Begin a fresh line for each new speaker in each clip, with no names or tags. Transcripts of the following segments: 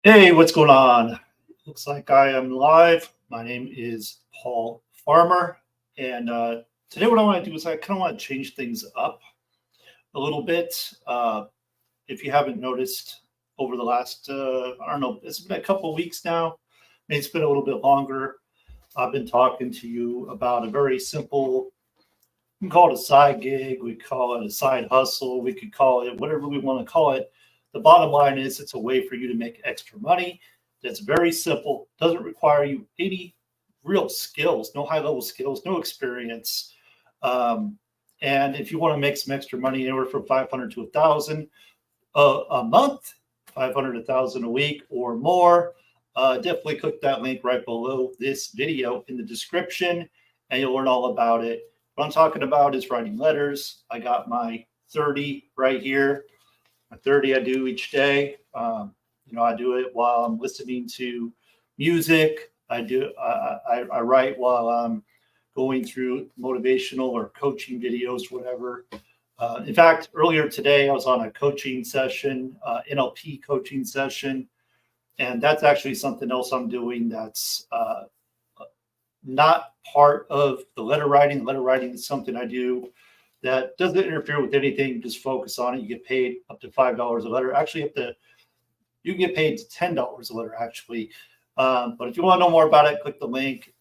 Hey, what's going on? Looks like I am live. My name is Paul Farmer, and today what I want to do is I kind of want to change things up a little bit. If you haven't noticed over the last, I don't know, it's been a couple of weeks now, maybe it's been a little bit longer. I've been talking to you about a very simple, we can call it a side gig, we call it a side hustle, we could call it whatever we want to call it. The bottom line is it's a way for you to make extra money. That's very simple, doesn't require you any real skills, no high level skills, no experience. Um, and if you want to make some extra money, anywhere from 500 to 1,000 a month, 500 to 1,000 a week or more, definitely click that link right below this video in the description, and you'll learn all about it. What I'm talking about is writing letters. I got my 30 right here. My 30 I do each day. I do it while I'm listening to music. I write while I'm going through motivational or coaching videos, whatever. In fact, earlier today I was on a coaching session, NLP coaching session, and that's actually something else I'm doing that's not part of the letter writing. Letter writing is something I do that doesn't interfere with anything. Just focus on it. You get paid up to $5 a letter. Actually, you can get paid $10 a letter, actually. But if you want to know more about it, click the link.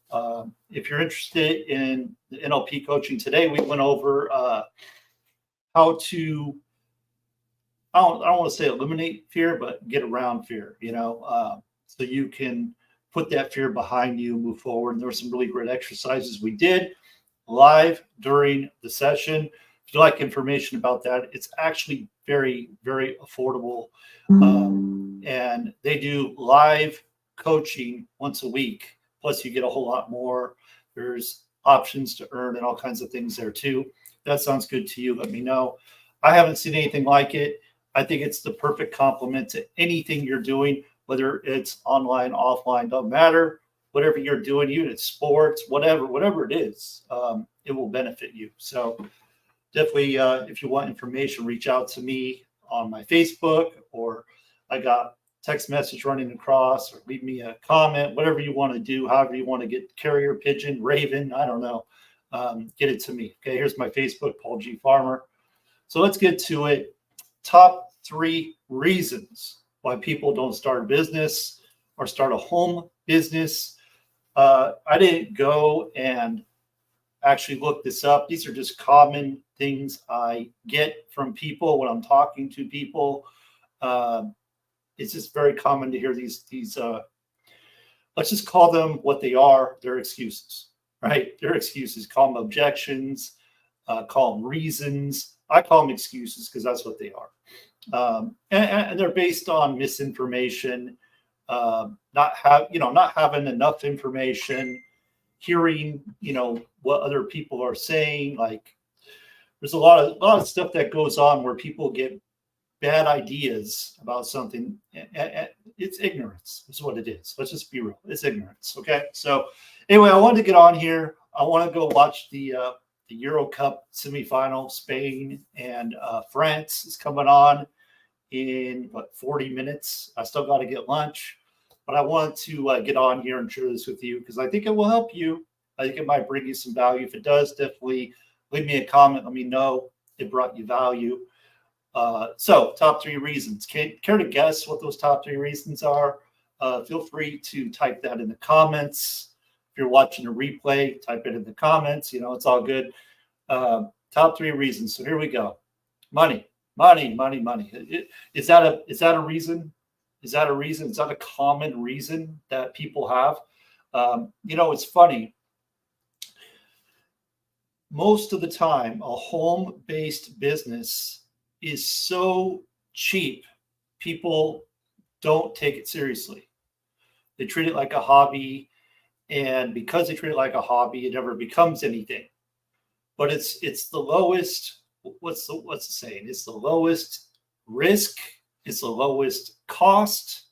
If you're interested in the NLP coaching, today we went over how to, I don't want to say eliminate fear, but get around fear, so you can put that fear behind you, move forward. And there were some really great exercises we did live during the session. If you like information about that, it's actually very, very affordable. And they do live coaching once a week. Plus, you get a whole lot more. There's options to earn and all kinds of things there too. If that sounds good to you, let me know. I haven't seen anything like it. I think it's the perfect complement to anything you're doing, whether it's online, offline, don't matter. Whatever you're doing, even it's sports, whatever it is, it will benefit you. So definitely, if you want information, reach out to me on my Facebook, or I got text message running across, or leave me a comment, whatever you want to do, however you want to get carrier pigeon, raven, I don't know, get it to me. Okay, here's my Facebook, Paul G. Farmer. So let's get to it. Top 3 reasons why people don't start a business or start a home business. I didn't go and actually look this up. These are just common things I get from people when I'm talking to people. It's just very common to hear these let's just call them what they are. They're excuses, right? They're excuses. Call them objections, call them reasons. I call them excuses because that's what they are. And they're based on misinformation, not having enough information, hearing, what other people are saying. Like, there's a lot of stuff that goes on where people get bad ideas about something. It's ignorance. Is what it is. Let's just be real. It's ignorance. Okay. So anyway, I wanted to get on here. I want to go watch the Euro Cup semifinal. Spain and France is coming on in 40 minutes. I still got to get lunch, but I want to get on here and share this with you because I think it will help you. I think it might bring you some value. If it does, definitely leave me a comment. Let me know it brought you value. So top 3 reasons. Care to guess what those top 3 reasons are? Feel free to type that in the comments. If you're watching a replay, type it in the comments. It's all good. Top 3 reasons. So here we go. Money. Is that a reason? Is that a reason? Is that a common reason that people have? It's funny. Most of the time, a home-based business is so cheap, people don't take it seriously. They treat it like a hobby, and because they treat it like a hobby, it never becomes anything. But it's the lowest. What's the saying? It's the lowest risk. It's the lowest cost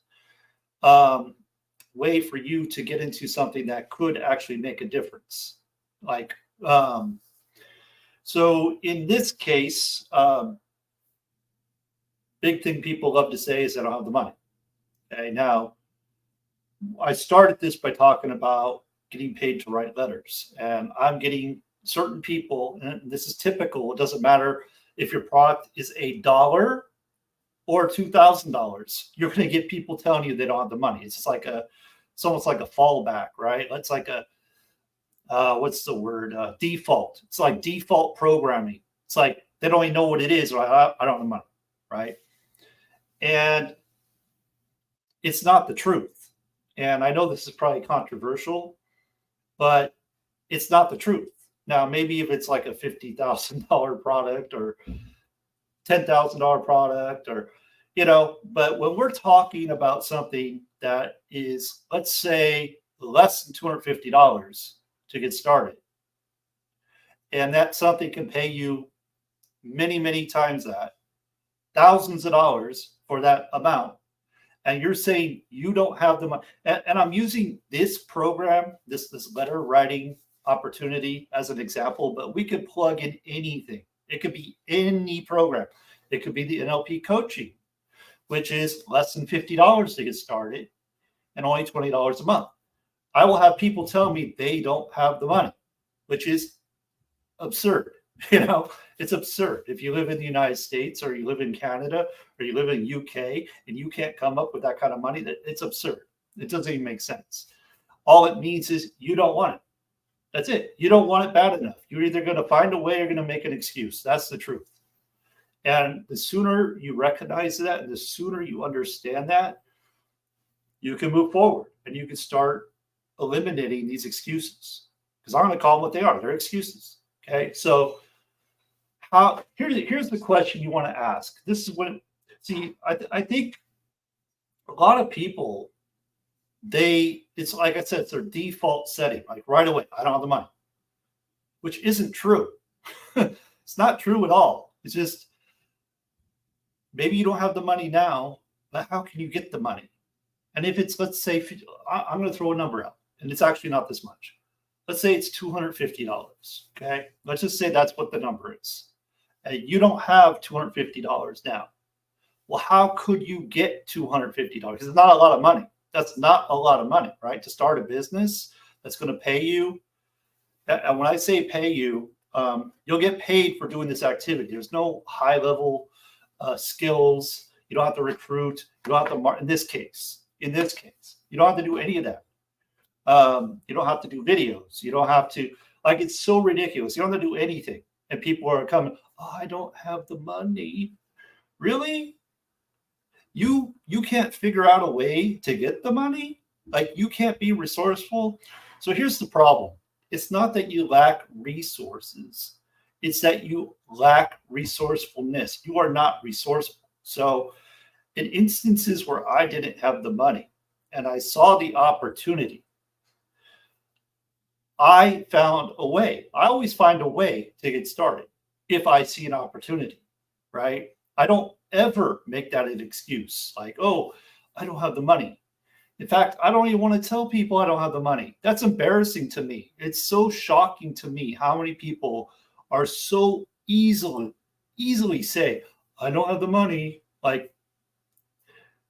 way for you to get into something that could actually make a difference. So in this case, big thing people love to say is I don't have the money. Okay, now I started this by talking about getting paid to write letters, and I'm getting certain people, and this is typical. It doesn't matter if your product is $1 or $2,000. You're going to get people telling you they don't have the money. It's just like it's almost like a fallback, right? It's like a what's the word? Default. It's like default programming. It's like they don't even know what it is. Or I don't have the money, right? And it's not the truth. And I know this is probably controversial, but it's not the truth. Now, maybe if it's like a $50,000 product or $10,000 product, or, but when we're talking about something that is, let's say, less than $250 to get started, and that something can pay you many, many times that, thousands of dollars for that amount, and you're saying you don't have the money, and I'm using this program, this letter writing opportunity as an example, but we could plug in anything. It could be any program. It could be the NLP coaching, which is less than $50 to get started and only $20 a month. I will have people tell me they don't have the money, which is absurd. It's absurd. If you live in the United States, or you live in Canada, or you live in UK, and you can't come up with that kind of money, it's absurd. It doesn't even make sense. All it means is you don't want it. That's it. You don't want it bad enough. You're either going to find a way or going to make an excuse. That's the truth. And the sooner you recognize that, and the sooner you understand that, you can move forward and you can start eliminating these excuses. Because I'm going to call them what they are. They're excuses. Okay. So here's the question you want to ask. This is when, I think a lot of people, it's like I said, it's their default setting, like right away, I don't have the money, which isn't true. It's not true at all. It's just, maybe you don't have the money now, but how can you get the money? And if it's, let's say, I'm going to throw a number out, and it's actually not this much. Let's say it's $250. Okay. Let's just say that's what the number is. And you don't have $250 now. Well, how could you get $250? Because it's not a lot of money. That's not a lot of money, right? To start a business that's going to pay you. And when I say pay you, you'll get paid for doing this activity. There's no high level skills. You don't have to recruit. You don't have to, in this case, you don't have to do any of that. You don't have to do videos. You don't have to, it's so ridiculous. You don't have to do anything. And people are coming, oh, I don't have the money. Really? You can't figure out a way to get the money? You can't be resourceful? So here's the problem. It's not that you lack resources. It's that you lack resourcefulness. You are not resourceful. So in instances where I didn't have the money and I saw the opportunity, I found a way. I always find a way to get started if I see an opportunity, right? I don't ever make that an excuse, like, oh, I don't have the money. In fact, I don't even want to tell people I don't have the money. That's embarrassing to me. It's so shocking to me how many people are so easily say, I don't have the money.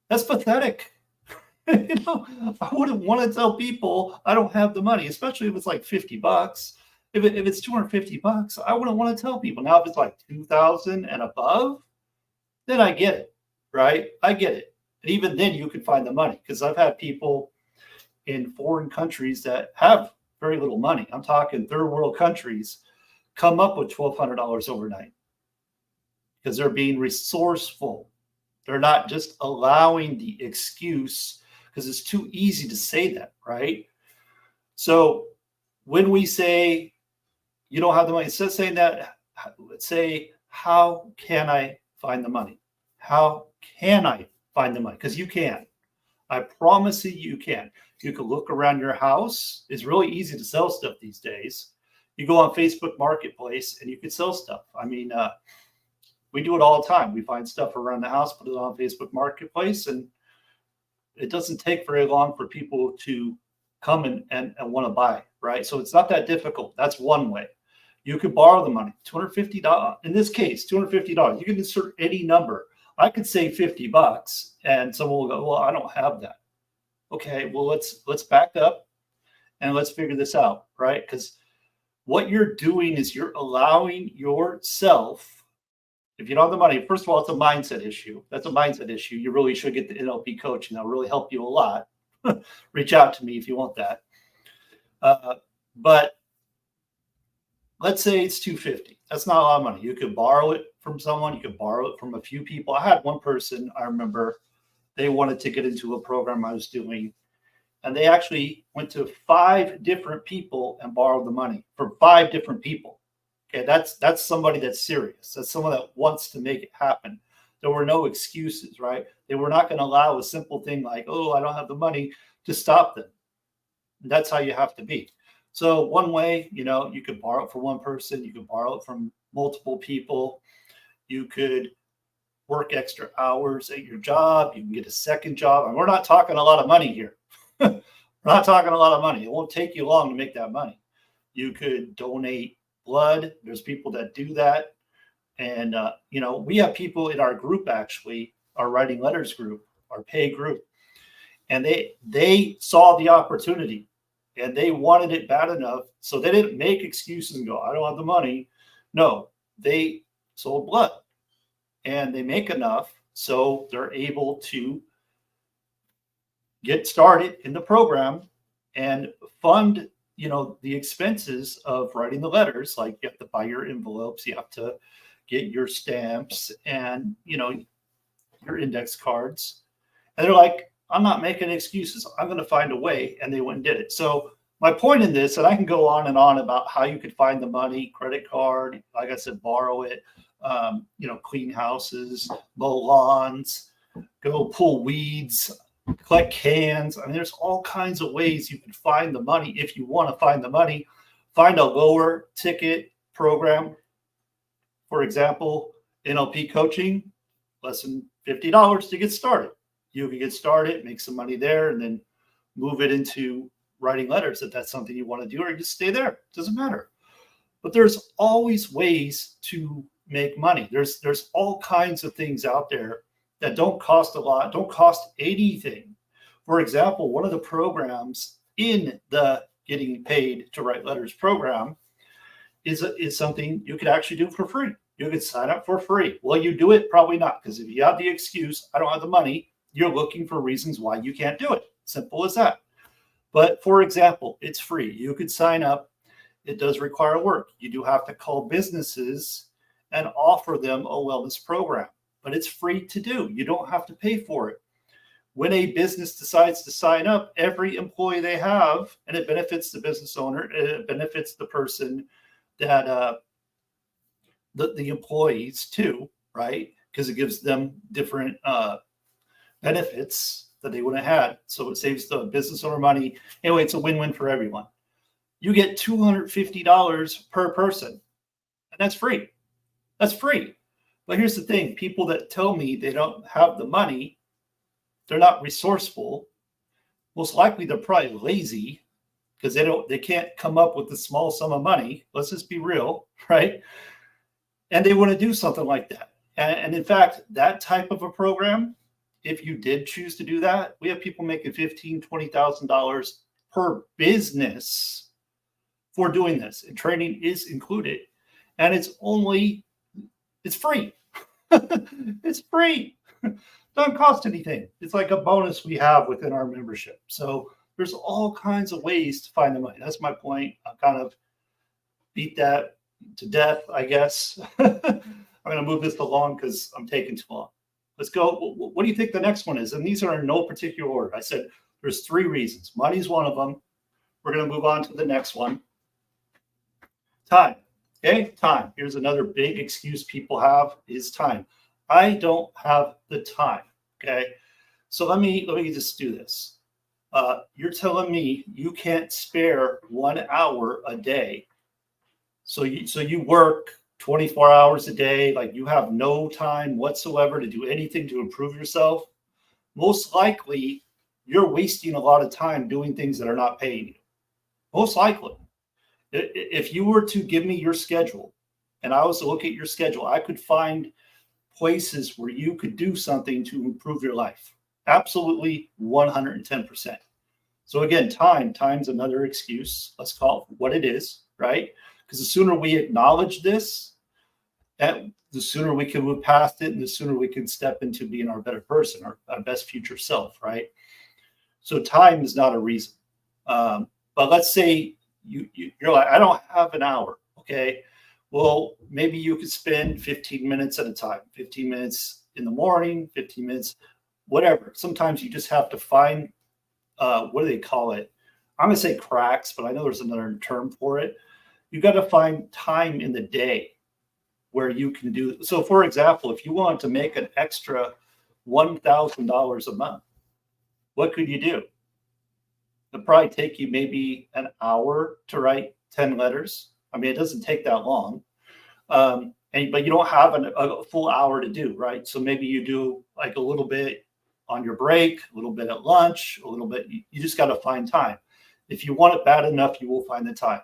That's pathetic. I wouldn't want to tell people I don't have the money, especially if it's like $50. If it's $250, I wouldn't want to tell people. Now, if it's like $2,000 and above, then I get it, right? I get it. And even then you can find the money, because I've had people in foreign countries that have very little money. I'm talking third world countries, come up with $1,200 overnight because they're being resourceful. They're not just allowing the excuse, because it's too easy to say that, right? So when we say you don't have the money, instead of saying that, let's say, how can I find the money? How can I find the money? Because you can. I promise you can. You can look around your house. It's really easy to sell stuff these days. You go on Facebook Marketplace and you can sell stuff. I mean, we do it all the time. We find stuff around the house, put it on Facebook Marketplace, and it doesn't take very long for people to come and want to buy, right? So it's not that difficult. That's one way. You could borrow the money, $250. In this case, $250. You can insert any number. I could say $50, And someone will go, well, I don't have that. Okay, well, let's back up and let's figure this out, right? Because what you're doing is you're allowing yourself, if you don't have the money, first of all, it's a mindset issue. That's a mindset issue. You really should get the NLP coaching. That'll really help you a lot. Reach out to me if you want that. But let's say it's $250. That's not a lot of money. You could borrow it from someone. You could borrow it from a few people. I had one person, I remember, they wanted to get into a program I was doing, and they actually went to 5 different people and borrowed the money from 5 different people. Okay, that's somebody that's serious. That's someone that wants to make it happen. There were no excuses, right? They were not going to allow a simple thing like, oh, I don't have the money, to stop them. And that's how you have to be. So one way, you could borrow it from one person. You could borrow it from multiple people. You could work extra hours at your job. You can get a second job. And we're not talking a lot of money here. We're not talking a lot of money. It won't take you long to make that money. You could donate blood. There's people that do that. And, we have people in our group, actually, our writing letters group, our pay group. And they saw the opportunity and they wanted it bad enough. So they didn't make excuses and go, I don't have the money. No, they sold blood and they make enough. So they're able to get started in the program and fund, the expenses of writing the letters. Like you have to buy your envelopes, you have to get your stamps and, your index cards. And they're like, I'm not making excuses. I'm going to find a way. And they went and did it. So my point in this, and I can go on and on about how you could find the money, credit card, like I said, borrow it, clean houses, mow lawns, go pull weeds, collect cans. I mean, there's all kinds of ways you can find the money. If you want to find the money, find a lower ticket program. For example, NLP coaching, less than $50 to get started. You can get started, make some money there, and then move it into writing letters if that's something you want to do, or just stay there. It doesn't matter. But there's always ways to make money. There's all kinds of things out there that don't cost a lot, don't cost anything. For example, one of the programs in the Getting Paid to Write Letters program is something you could actually do for free. You could sign up for free. Will you do it? Probably not, because if you have the excuse, I don't have the money, you're looking for reasons why you can't do it. Simple as that. But for example, it's free. You could sign up. It does require work. You do have to call businesses and offer them a wellness program, but it's free to do. You don't have to pay for it. When a business decides to sign up, every employee they have, and it benefits the business owner, it benefits the person that the employees too, right? Because it gives them different benefits that they wouldn't have had. So it saves the business owner money. Anyway, it's a win-win for everyone. You get $250 per person, and that's free. That's free. But here's the thing. People that tell me they don't have the money, they're not resourceful. Most likely they're probably lazy because they can't come up with a small sum of money. Let's just be real, right? And they want to do something like that. And in fact, that type of a program, if you did choose to do that, we have people making $15,000, $20,000 per business for doing this. And training is included. And it's free. It's free. Doesn't cost anything. It's like a bonus we have within our membership. So there's all kinds of ways to find the money. That's my point. I kind of beat that to death, I guess. I'm going to move this along because I'm taking too long. Let's go. What do you think the next one is? And these are in no particular order. I said there's 3 reasons. Money's one of them. We're going to move on to the next one. Time. Okay, time. Here's another big excuse people have is time. I don't have the time. Okay, so let me just do this. You're telling me you can't spare 1 hour a day. So you work 24 hours a day, like you have no time whatsoever to do anything to improve yourself. Most likely, you're wasting a lot of time doing things that are not paying you. Most likely. If you were to give me your schedule and I was to look at your schedule, I could find places where you could do something to improve your life. Absolutely 110%. So again, time's another excuse. Let's call it what it is, right? Because the sooner we acknowledge this, and the sooner we can move past it, and the sooner we can step into being our better person, our best future self, right? So time is not a reason. But let's say you're like, I don't have an hour. Okay. Well, maybe you could spend 15 minutes at a time, 15 minutes in the morning, 15 minutes, whatever. Sometimes you just have to find, what do they call it? I'm going to say cracks, but I know there's another term for it. You got to find time in the day where you can do. So for example, if you want to make an extra $1,000 a month, what could you do? It'll probably take you maybe an hour to write 10 letters. I mean, it doesn't take that long. But you don't have a full hour to do, right? So maybe you do like a little bit on your break, a little bit at lunch, a little bit. You just got to find time. If you want it bad enough, you will find the time.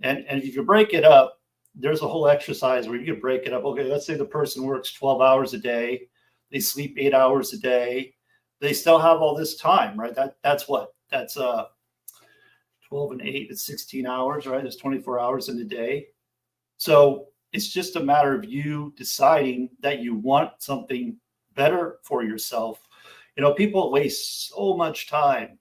And if you break it up, there's a whole exercise where you can break it up. Okay, let's say the person works 12 hours a day. They sleep 8 hours a day. They still have all this time, right? That's 12 and 8, it's 16 hours, right? It's 24 hours in a day. So it's just a matter of you deciding that you want something better for yourself. People waste so much time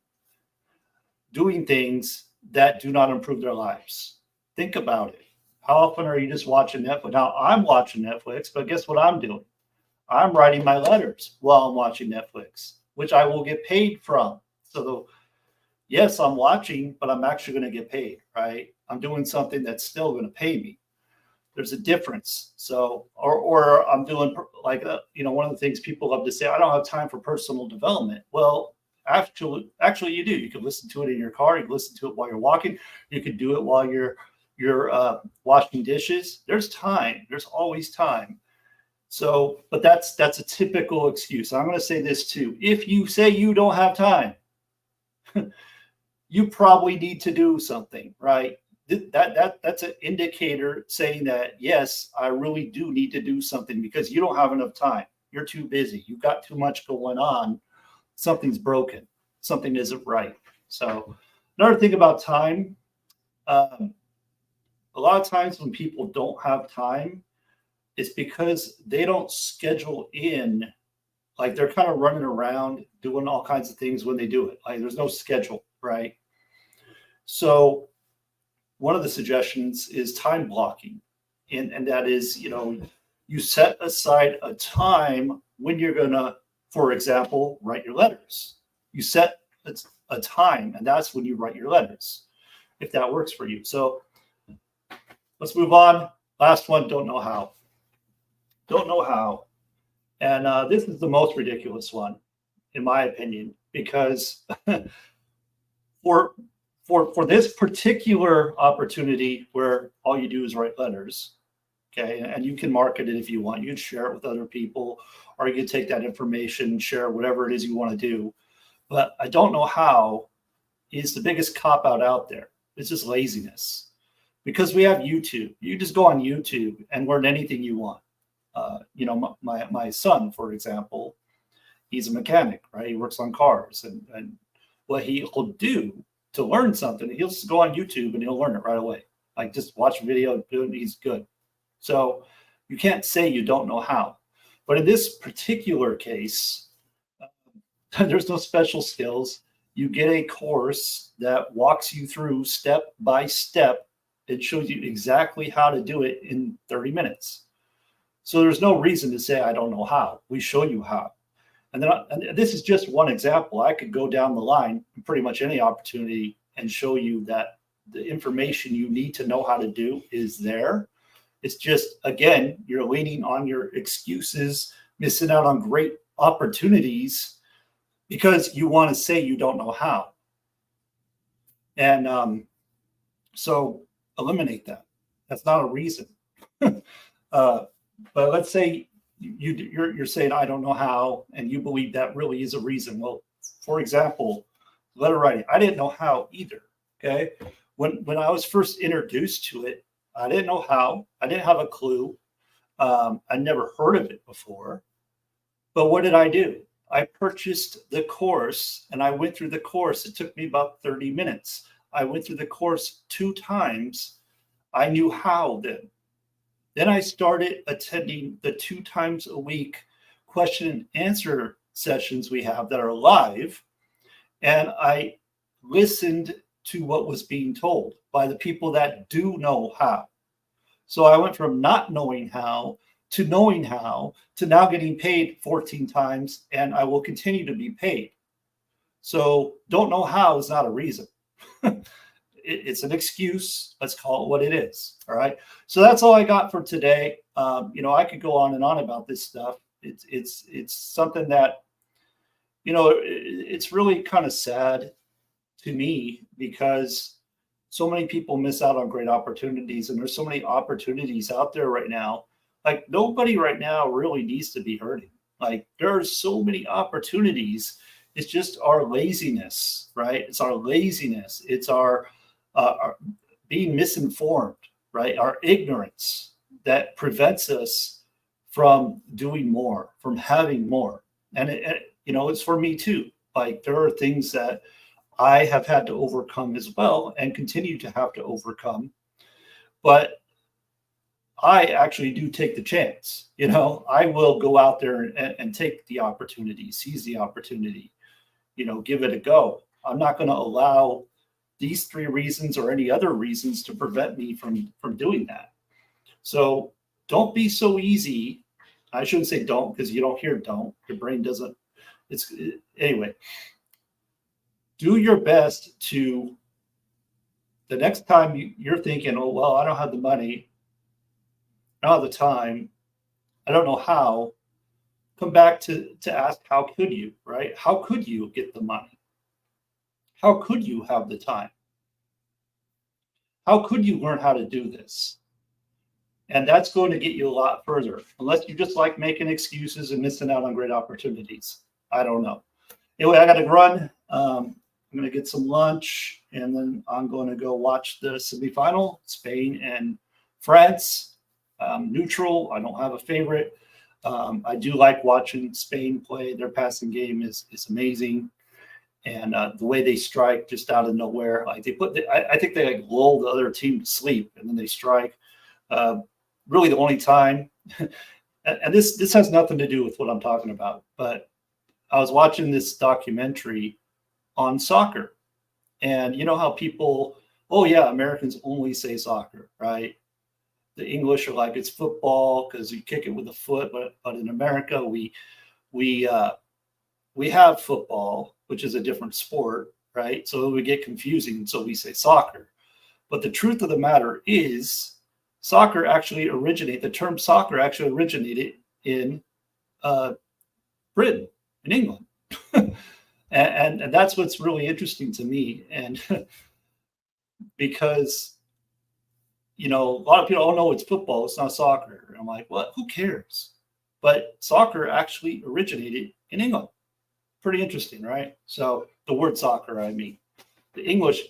doing things that do not improve their lives. Think about it. How often are you just watching Netflix? Now, I'm watching Netflix, but guess what I'm doing? I'm writing my letters while I'm watching Netflix, which I will get paid from. So yes, I'm watching, but I'm actually going to get paid, right? I'm doing something that's still going to pay me. There's a difference. So, or I'm doing like, one of the things people love to say, I don't have time for personal development. Well, actually you do. You can listen to it in your car. You can listen to it while you're walking. You can do it while you're washing dishes. There's time. There's always time. So, but that's a typical excuse. I'm going to say this too. If you say you don't have time, you probably need to do something, right? That's an indicator saying that, yes, I really do need to do something because you don't have enough time. You're too busy. You've got too much going on. Something's broken. Something isn't right. So another thing about time, a lot of times when people don't have time, it's because they don't schedule in, like they're kind of running around doing all kinds of things when they do it. Like there's no schedule, right? So one of the suggestions is time blocking. And that is, you set aside a time when you're going to, for example, write your letters. You set a time, and that's when you write your letters, if that works for you. So let's move on. Last one, don't know how. Don't know how. And this is the most ridiculous one, in my opinion, because for this particular opportunity where all you do is write letters, okay, and you can market it if you want. You can share it with other people, or you can take that information, share whatever it is you want to do. But I don't know how is the biggest cop-out out there. It's just laziness. Because we have YouTube. You just go on YouTube and learn anything you want. My son, for example, he's a mechanic, right? He works on cars. And what he'll do to learn something, he'll just go on YouTube and he'll learn it right away. Like just watch a video, he's good. So you can't say you don't know how. But in this particular case, there's no special skills. You get a course that walks you through step by step. It shows you exactly how to do it in 30 minutes. So there's no reason to say, I don't know how. We show you how. And this is just one example. I could go down the line in pretty much any opportunity and show you that the information you need to know how to do is there. It's just, again, you're leaning on your excuses, missing out on great opportunities because you want to say you don't know how. And so eliminate that. That's not a reason. But let's say you're saying, I don't know how, and you believe that really is a reason. Well, for example, letter writing. I didn't know how either, okay? When I was first introduced to it, I didn't know how. I didn't have a clue. I never heard of it before. But what did I do? I purchased the course and I went through the course. It took me about 30 minutes. I went through the course 2 times. I knew how then. Then I started attending the 2 times a week question and answer sessions we have that are live. And I listened to what was being told by the people that do know how. So I went from not knowing how to knowing how to now getting paid 14 times, and I will continue to be paid. So don't know how is not a reason. It's an excuse. Let's call it what it is. All right. So that's all I got for today. I could go on and on about this stuff. It's something that, it's really kind of sad to me because so many people miss out on great opportunities, and there's so many opportunities out there right now. Like nobody right now really needs to be hurting. Like there are so many opportunities. It's just our laziness, right? It's our laziness. It's our being misinformed, right? Our ignorance that prevents us from doing more, from having more. And it's for me too. Like there are things that I have had to overcome as well and continue to have to overcome. But I actually do take the chance. I will go out there and take the opportunity, seize the opportunity, give it a go. I'm not going to allow these 3 reasons or any other reasons to prevent me from doing that. So don't be so easy. I shouldn't say don't because you don't hear don't. Your brain doesn't. Anyway. Do your best to the next time you're thinking, oh, well, I don't have the money, I don't have the time, I don't know how, come back to ask, how could you, right? How could you get the money? How could you have the time? How could you learn how to do this? And that's going to get you a lot further, unless you just like making excuses and missing out on great opportunities. I don't know. Anyway, I got to run. I'm going to get some lunch, and then I'm going to go watch the semifinal, Spain and France. Neutral. I don't have a favorite. I do like watching Spain play. Their passing game is amazing, and the way they strike just out of nowhere, like I think they like lull the other team to sleep, and then they strike. Really, the only time, and this has nothing to do with what I'm talking about, but I was watching this documentary on soccer, and you know how people, oh yeah, Americans only say soccer, right? The English are like it's football because you kick it with a foot, but in America we have football, which is a different sport, right? So it would get confusing, so we say soccer. But the truth of the matter is, the term soccer actually originated in Britain, in England. and that's what's really interesting to me. And because, a lot of people, oh no, it's football, it's not soccer. And I'm like, what? Who cares? But soccer actually originated in England. Pretty interesting, right? So the word soccer, I mean, the English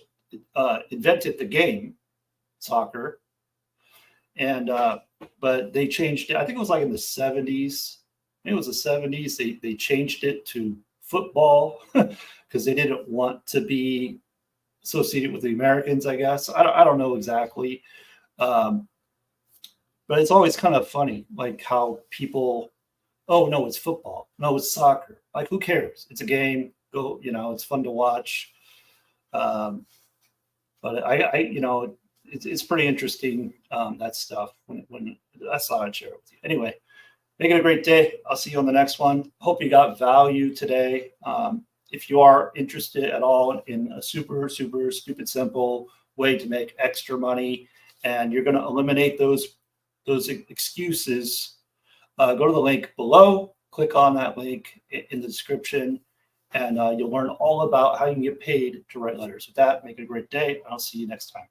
invented the game, soccer, and but they changed it. I think it was like in the 70s. Maybe it was the 70s. They changed it to football because they didn't want to be associated with the Americans, I guess. I don't know exactly. But it's always kind of funny, like how people, oh no, it's football. No, it's soccer. Like, who cares? It's a game. Go, it's fun to watch. But it's pretty interesting, that stuff when I thought I'd share it with you. Anyway, make it a great day. I'll see you on the next one. Hope you got value today. If you are interested at all in a super, super stupid simple way to make extra money, and you're going to eliminate those excuses, go to the link below, click on that link in the description, and you'll learn all about how you can get paid to write letters. With that, make it a great day. I'll see you next time.